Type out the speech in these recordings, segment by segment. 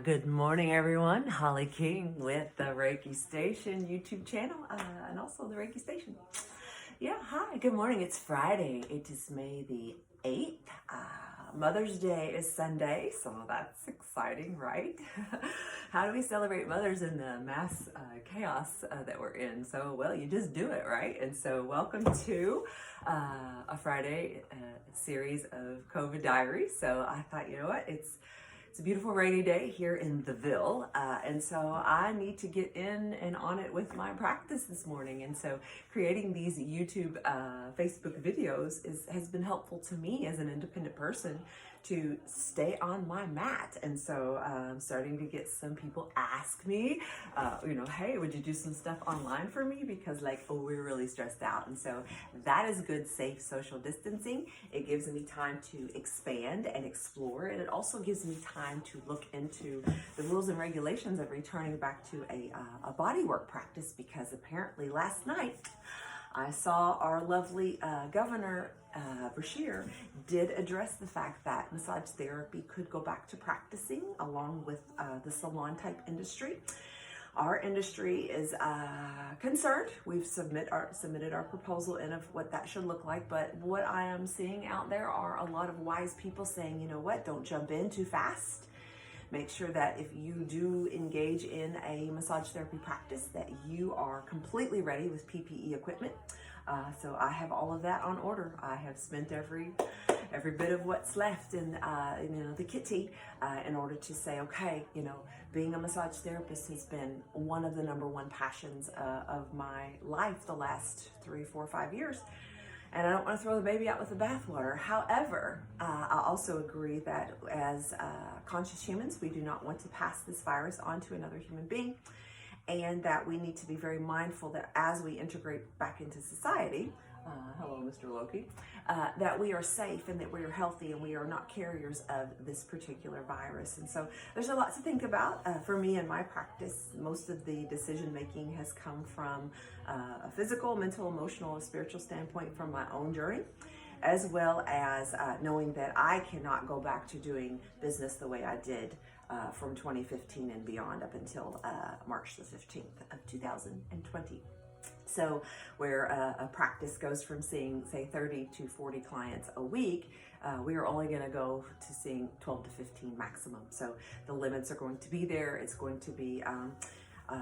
Good morning, everyone. Holly King with the Reikistation YouTube channel and also the Reikistation. Yeah, hi, good morning. It's Friday. It is May the 8th. Mother's Day is Sunday, so that's exciting, right? How do we celebrate mothers in the mass chaos that we're in? So, well, you just do it, right? And so, welcome to a Friday series of COVID Diaries. So, I thought, you know what? It's a beautiful rainy day here in the Ville, and so I need to get in and on it with my practice this morning. And so creating these YouTube, Facebook videos has been helpful to me as an independent person to stay on my mat. And so I'm starting to get some people ask me, hey, would you do some stuff online for me? Because we're really stressed out. And so that is good, safe social distancing. It gives me time to expand and explore. And it also gives me time to look into the rules and regulations of returning back to a bodywork practice, because apparently last night I saw our lovely Governor Bashir did address the fact that massage therapy could go back to practicing along with the salon type industry. Our industry is concerned. We've submitted our proposal in of what that should look like, but what I am seeing out there are a lot of wise people saying, you know what, don't jump in too fast. Make sure that if you do engage in a massage therapy practice that you are completely ready with PPE equipment. So I have all of that on order. I have spent every bit of what's left in the kitty in order to say, okay, being a massage therapist has been one of the number one passions of my life the last 3, 4, 5 years. And I don't want to throw the baby out with the bathwater. However, I also agree that as conscious humans, we do not want to pass this virus on to another human being, and that we need to be very mindful that as we integrate back into society, hello, Mr. Loki, that we are safe and that we are healthy and we are not carriers of this particular virus. And so there's a lot to think about. For me in my practice, most of the decision making has come from a physical, mental, emotional, spiritual standpoint from my own journey, as well as knowing that I cannot go back to doing business the way I did from 2015 and beyond up until March the 15th of 2020. So where a practice goes from seeing, say, 30 to 40 clients a week, we are only going to go to seeing 12 to 15 maximum. So the limits are going to be there. It's going to be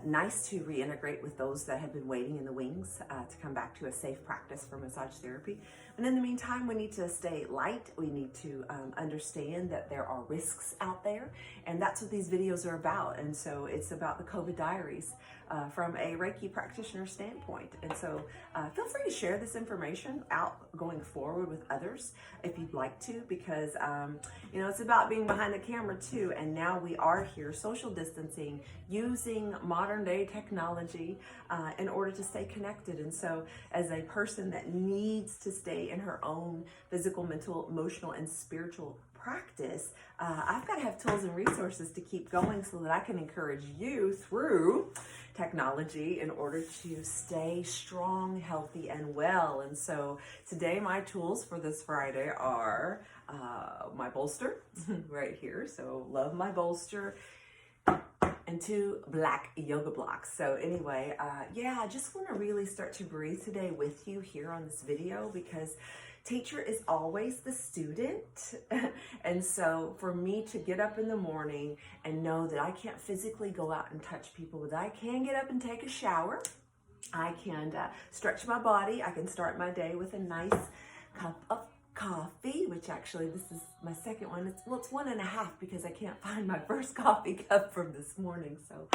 nice to reintegrate with those that have been waiting in the wings to come back to a safe practice for massage therapy. And in the meantime, we need to stay light. We need to understand that there are risks out there, and that's what these videos are about. And so it's about the COVID Diaries from a Reiki practitioner standpoint. And so feel free to share this information out going forward with others if you'd like to, because it's about being behind the camera too. And now we are here social distancing, using modern day technology in order to stay connected. And so as a person that needs to stay in her own physical, mental, emotional, and spiritual practice, I've got to have tools and resources to keep going so that I can encourage you through technology in order to stay strong, healthy, and well. And so today my tools for this Friday are my bolster right here. So love my bolster, and 2 black yoga blocks. So anyway, I just want to really start to breathe today with you here on this video, because teacher is always the student. And so for me to get up in the morning and know that I can't physically go out and touch people, but I can get up and take a shower. I can stretch my body. I can start my day with a nice cup of coffee, which actually this is my second one. It's 1.5 because I can't find my first coffee cup from this morning. So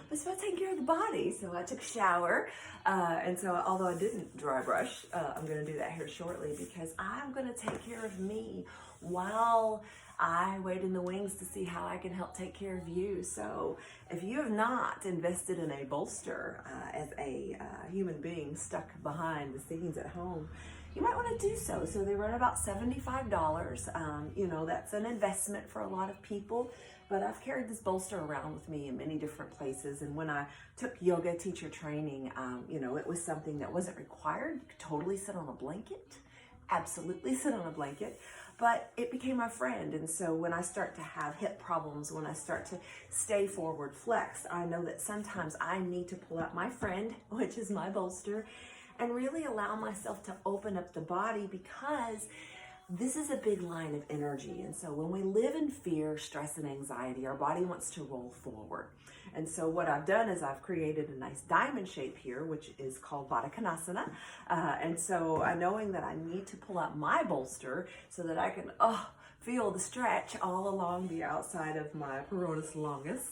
it's about taking care of the body. So I took a shower, and so although I didn't dry brush, I'm going to do that here shortly, because I'm going to take care of me while I wait in the wings to see how I can help take care of you. So if you have not invested in a bolster as a human being stuck behind the scenes at home, you might want to do so. So they run about $75. That's an investment for a lot of people, but I've carried this bolster around with me in many different places. And when I took yoga teacher training, it was something that wasn't required. You could totally sit on a blanket. Absolutely sit on a blanket. but it became my friend. And so when I start to have hip problems, when I start to stay forward flexed, I know that sometimes I need to pull out my friend, which is my bolster, and really allow myself to open up the body, because this is a big line of energy. And so when we live in fear, stress, and anxiety, our body wants to roll forward. And so what I've done is I've created a nice diamond shape here, which is called Baddha Konasana. And so knowing that I need to pull out my bolster so that I can feel the stretch all along the outside of my peroneus longus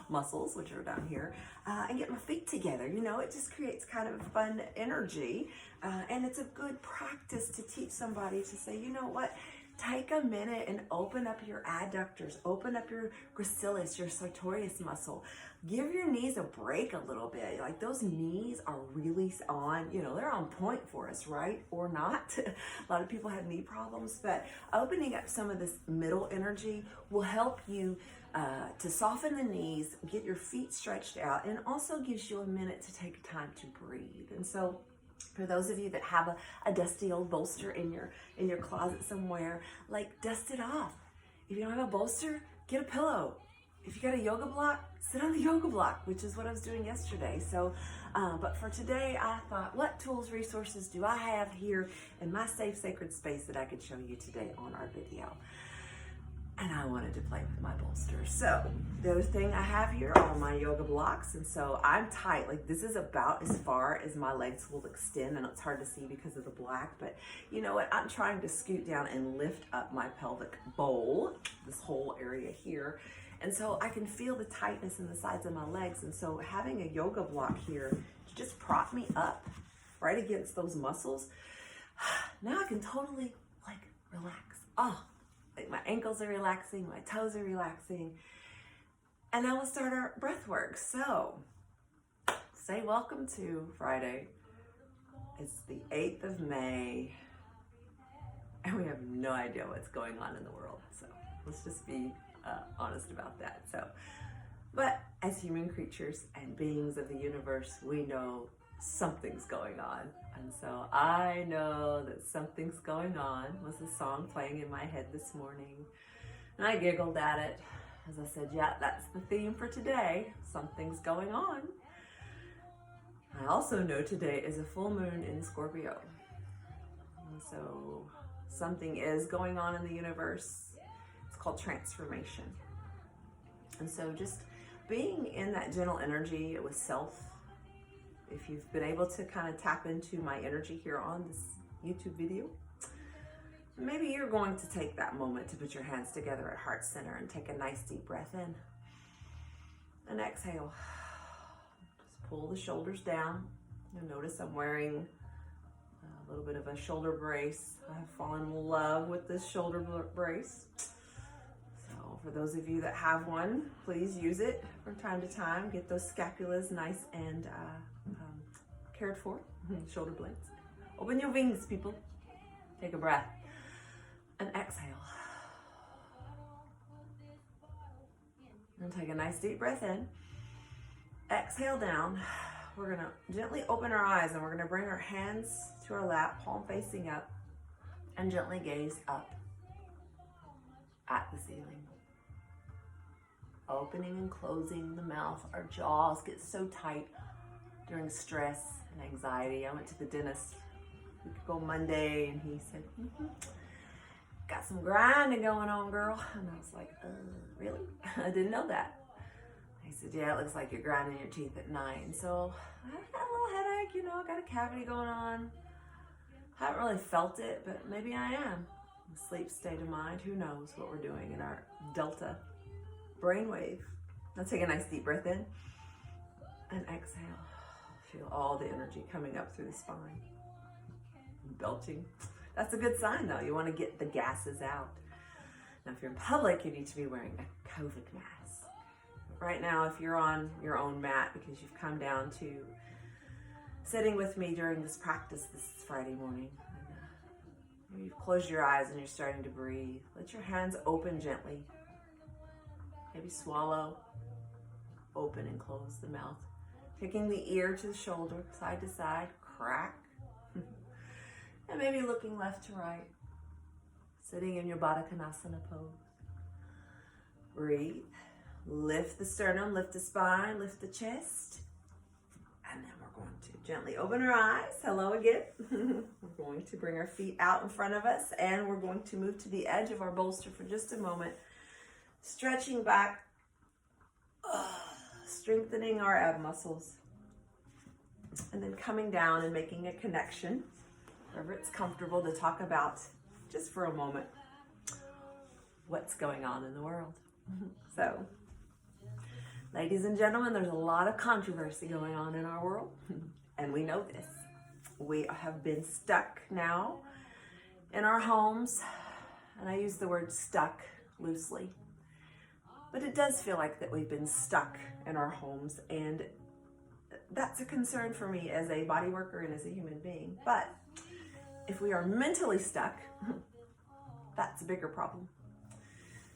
muscles, which are down here, and get my feet together. You know, it just creates kind of fun energy. And it's a good practice to teach somebody to say, you know what, take a minute and open up your adductors, open up your gracilis, your sartorius muscle. Give your knees a break a little bit. Like, those knees are really on, you know, they're on point for us, right? Or not. A lot of people have knee problems, but opening up some of this middle energy will help you to soften the knees, get your feet stretched out, and also gives you a minute to take time to breathe. And so for those of you that have a dusty old bolster in your closet somewhere, like, dust it off. If you don't have a bolster, get a pillow. If you got a yoga block, sit on the yoga block, which is what I was doing yesterday. So, but for today, I thought, what tools, resources do I have here in my safe, sacred space that I could show you today on our video? And I wanted to play with my bolster. So the other thing I have here are my yoga blocks. And so I'm tight. Like, this is about as far as my legs will extend. And it's hard to see because of the black, but you know what? I'm trying to scoot down and lift up my pelvic bowl, this whole area here. And so I can feel the tightness in the sides of my legs. And so having a yoga block here to just prop me up right against those muscles, now I can totally, like, relax. Like, my ankles are relaxing, my toes are relaxing. And now we'll start our breath work. So say welcome to Friday. It's the 8th of May, and we have no idea what's going on in the world. So let's just be honest about that. So, but as human creatures and beings of the universe, we know something's going on. And so I know that something's going on was a song playing in my head this morning. And I giggled at it as I said, yeah, that's the theme for today. Something's going on. I also know today is a full moon in Scorpio. And so something is going on in the universe. It's called transformation. And so just being in that gentle energy with self. If you've been able to kind of tap into my energy here on this YouTube video, maybe you're going to take that moment to put your hands together at heart center and take a nice deep breath in and exhale. Just pull the shoulders down. You'll notice I'm wearing a little bit of a shoulder brace. I've fallen in love with this shoulder brace. So for those of you that have one, please use it from time to time. Get those scapulas nice and cared for. Shoulder blades. Open your wings, people. Take a breath and exhale. And take a nice deep breath in. Exhale down. We're gonna gently open our eyes and we're gonna bring our hands to our lap, palm facing up, and gently gaze up at the ceiling. Opening and closing the mouth. Our jaws get so tight during stress and anxiety. I went to the dentist a week ago Monday, and he said, got some grinding going on, girl. And I was like, really? I didn't know that. He said, yeah, it looks like you're grinding your teeth at night. And so I had a little headache, you know, I got a cavity going on. I haven't really felt it, but maybe I am. Sleep state of mind, who knows what we're doing in our delta brainwave. Now take a nice deep breath in and exhale. Feel all the energy coming up through the spine. Belching. That's a good sign though. You want to get the gases out. Now if you're in public, you need to be wearing a COVID mask. Right now, if you're on your own mat because you've come down to sitting with me during this practice this Friday morning, and you've closed your eyes and you're starting to breathe, let your hands open gently. Maybe swallow, open and close the mouth. Taking the ear to the shoulder, side to side, crack. And maybe looking left to right. Sitting in your Baddha Konasana pose. Breathe. Lift the sternum, lift the spine, lift the chest. And then we're going to gently open our eyes. Hello again. We're going to bring our feet out in front of us, and we're going to move to the edge of our bolster for just a moment. Stretching back, strengthening our ab muscles. And then coming down and making a connection, wherever it's comfortable to talk about, just for a moment, what's going on in the world. So, ladies and gentlemen, there's a lot of controversy going on in our world, and we know this. We have been stuck now in our homes, and I use the word stuck loosely, but it does feel like that we've been stuck in our homes, and that's a concern for me as a body worker and as a human being. But if we are mentally stuck, that's a bigger problem.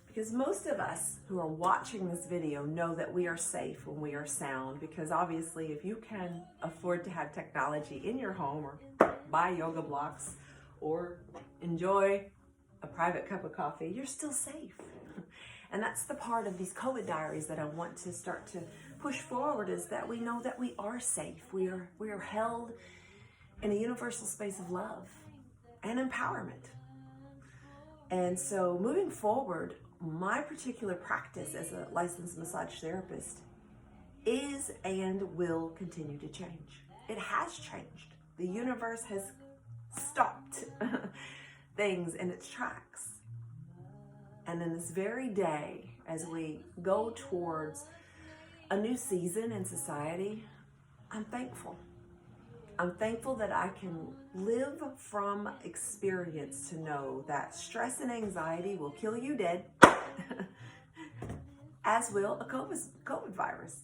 Because most of us who are watching this video know that we are safe when we are sound, because obviously if you can afford to have technology in your home or buy yoga blocks or enjoy a private cup of coffee, you're still safe. And that's the part of these COVID diaries that I want to start to push forward, is that we know that we are safe. We are held in a universal space of love and empowerment. And so moving forward, my particular practice as a licensed massage therapist is and will continue to change. It has changed. The universe has stopped things in its tracks. And in this very day, as we go towards a new season in society, I'm thankful. I'm thankful that I can live from experience to know that stress and anxiety will kill you dead, as will a COVID virus.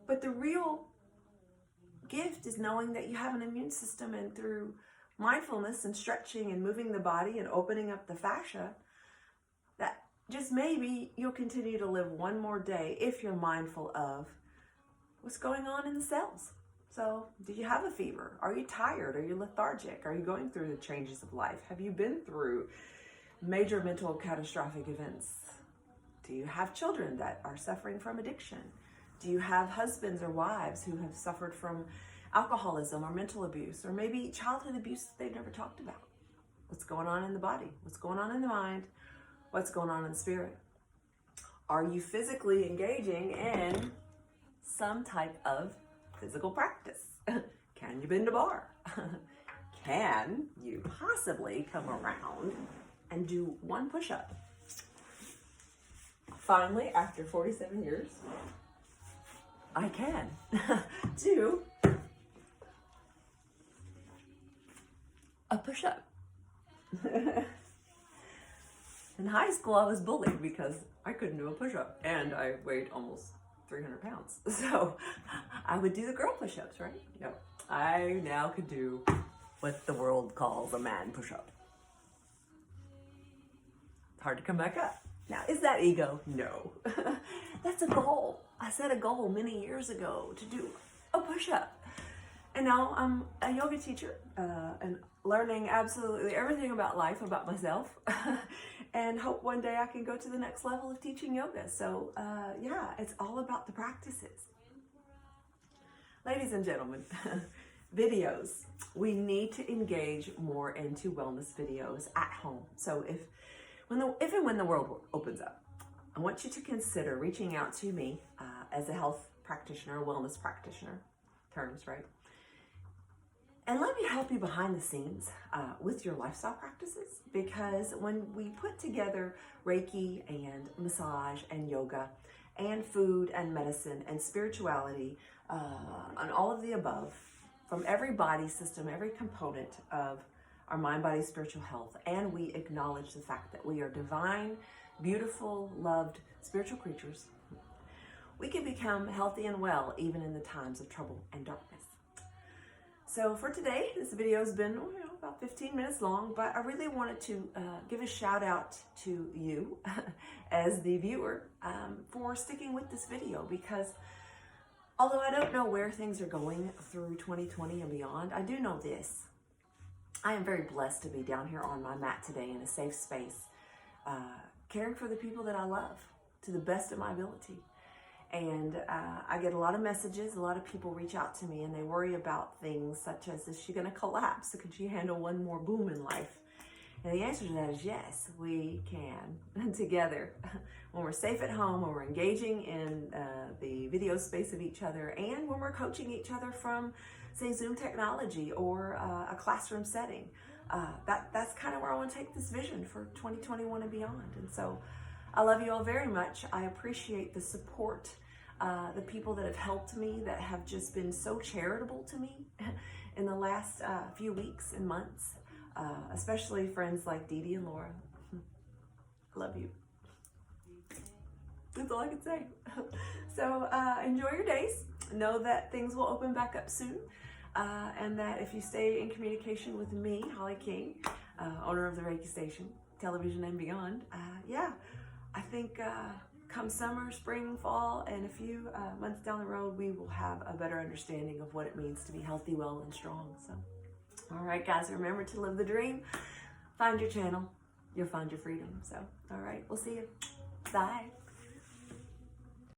But the real gift is knowing that you have an immune system, and through mindfulness and stretching and moving the body and opening up the fascia, that just maybe you'll continue to live one more day if you're mindful of what's going on in the cells. So, do you have a fever? Are you tired? Are you lethargic? Are you going through the changes of life? Have you been through major mental catastrophic events? Do you have children that are suffering from addiction? Do you have husbands or wives who have suffered from alcoholism or mental abuse, or maybe childhood abuse that they've never talked about? What's going on in the body? What's going on in the mind? What's going on in the spirit? Are you physically engaging in some type of physical practice? Can you bend a bar? Can you possibly come around and do one push-up? Finally, after 47 years, I can do a push-up. In high school, I was bullied because I couldn't do a push-up, and I weighed almost 300 pounds. So I would do the girl push-ups, right? No, I now could do what the world calls a man push-up. Hard to come back up. Now, is that ego? No. That's a goal. I set a goal many years ago to do a push-up. And now I'm a yoga teacher and learning absolutely everything about life, about myself, and hope one day I can go to the next level of teaching yoga. So yeah, it's all about the practices. Ladies and gentlemen, videos. We need to engage more into wellness videos at home. So if and when the world opens up, I want you to consider reaching out to me as a health practitioner, a wellness practitioner, terms, right? And let me help you behind the scenes with your lifestyle practices, because when we put together Reiki and massage and yoga and food and medicine and spirituality and all of the above, from every body system, every component of our mind, body, spiritual health, and we acknowledge the fact that we are divine, beautiful, loved spiritual creatures, we can become healthy and well even in the times of trouble and darkness. So for today, this video has been about 15 minutes long, but I really wanted to give a shout out to you as the viewer for sticking with this video, because although I don't know where things are going through 2020 and beyond, I do know this. I am very blessed to be down here on my mat today in a safe space, caring for the people that I love to the best of my ability. And I get a lot of messages. A lot of people reach out to me and they worry about things such as, is she going to collapse? Can she handle one more boom in life? And the answer to that is yes, we can together. When we're safe at home, when we're engaging in the video space of each other, and when we're coaching each other from, say, Zoom technology or a classroom setting. That's kind of where I want to take this vision for 2021 and beyond. And so I love you all very much. I appreciate the support, the people that have helped me, that have just been so charitable to me in the last few weeks and months, especially friends like Dee Dee and Laura. I love you. That's all I can say. So enjoy your days. Know that things will open back up soon. And that if you stay in communication with me, Holly King, owner of the Thereikistation, television and beyond, I think come summer, spring, fall, and a few months down the road, we will have a better understanding of what it means to be healthy, well, and strong. So, all right, guys, remember to live the dream. Find your channel. You'll find your freedom. So, all right, we'll see you. Bye.